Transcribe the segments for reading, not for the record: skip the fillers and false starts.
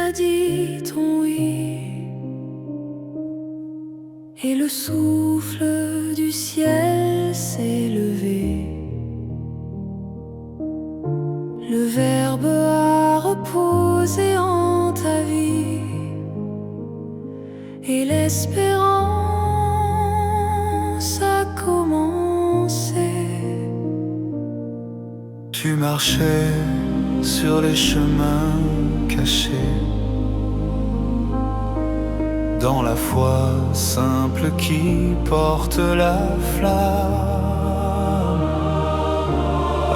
a dit ton oui, et le souffle du ciel s'est levé. Le Verbe a reposé en ta vie, et l'espérance a commencé. Tu marchais sur les chemins cachés, dans la foi simple qui porte la flamme,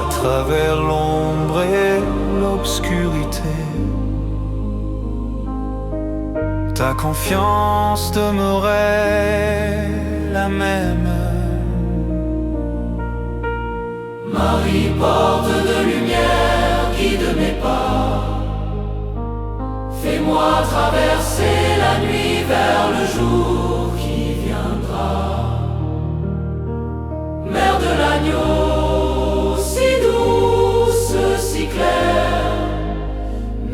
à travers l'ombre et l'obscurité. Ta confiance demeurait la même. Marie, porte de lumière, guide mes pas. Fais-moi traverser la nuit vers le jour qui viendra. Mère de l'agneau, si douce, si claire,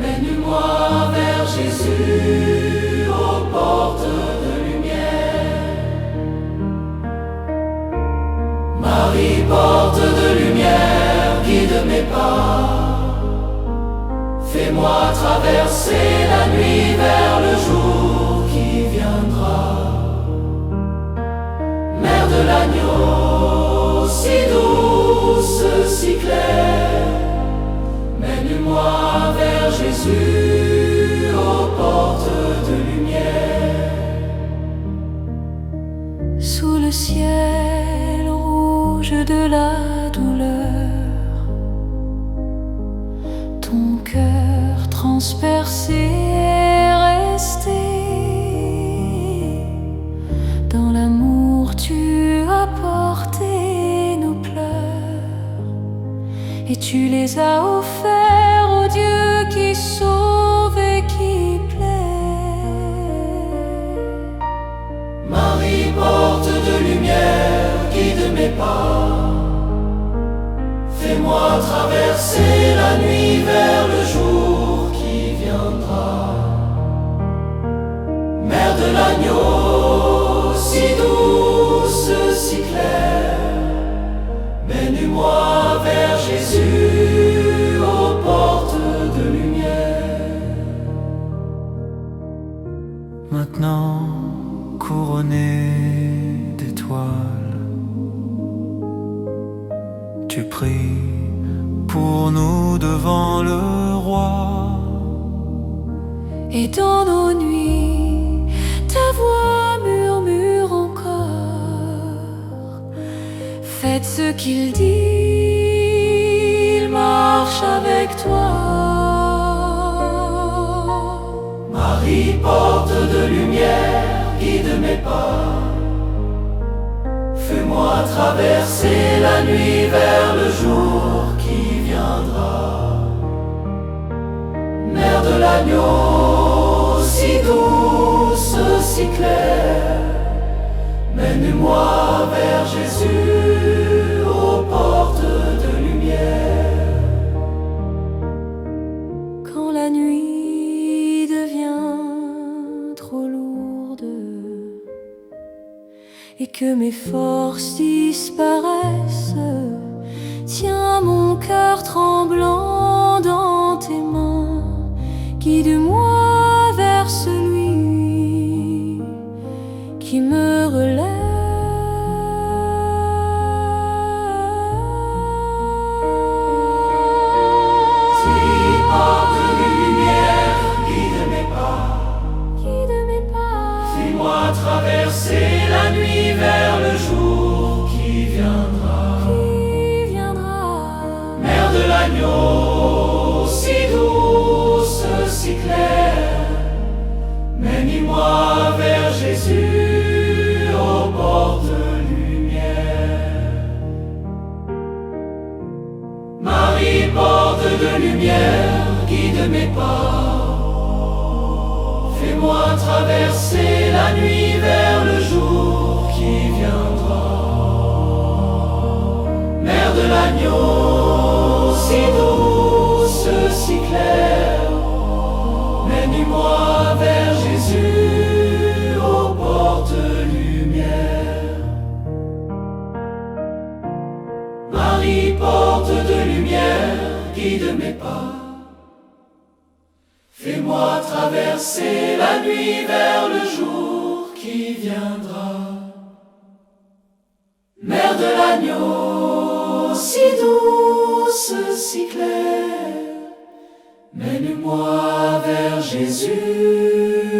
mène-moi vers Jésus aux portes de lumière. Marie, porte de lumière, guide mes pas. Fais-moi traverser la nuit vers le jour qui viendra. Mère de l'agneau, si douce, si claire, mène-moi vers Jésus aux portes de lumière. Sous le ciel rouge de la douleur, ton cœur transpercé est resté. Dans l'amour tu as porté nos pleurs, et tu les as offerts au Dieu qui sauve et qui plaît. Marie, porte de lumière, guide mes pas. Fais-moi traverser la nuit vers le jour qui viendra. Mère de l'agneau, si douce, si claire, mène-moi vers Jésus aux portes de lumière. Maintenant couronné d'étoiles, tu pries pour nous devant le roi. Et dans nos nuits, ta voix murmure encore. Faites ce qu'il dit, il marche avec toi. Marie, porte de lumière, guide mes pas. Fais-moi traverser la nuit vers le jour qui viendra. Mère de l'agneau, si douce, si claire, mène-moi vers Jésus aux portes de lumière. Quand la nuit devient trop lourde et que mes forces disparaissent, tiens mon cœur tremblant dans tes mains, guide-moi vers celui qui me relève. Si porte de lumière, guide mes pas. Guide mes pas. Fais-moi traverser la nuit vers le jour qui viendra. Mère de l'agneau, si douce, si claire, mène-moi vers Jésus aux portes de lumière. Marie, porte de lumière, guide mes pas. Fais-moi traverser la nuit vers le jour qui viendra. Mère de l'agneau, si douce, si claire, mène-moi de mes pas. Fais-moi traverser la nuit vers le jour qui viendra. Mère de l'agneau, si douce, si claire, mène-moi vers Jésus.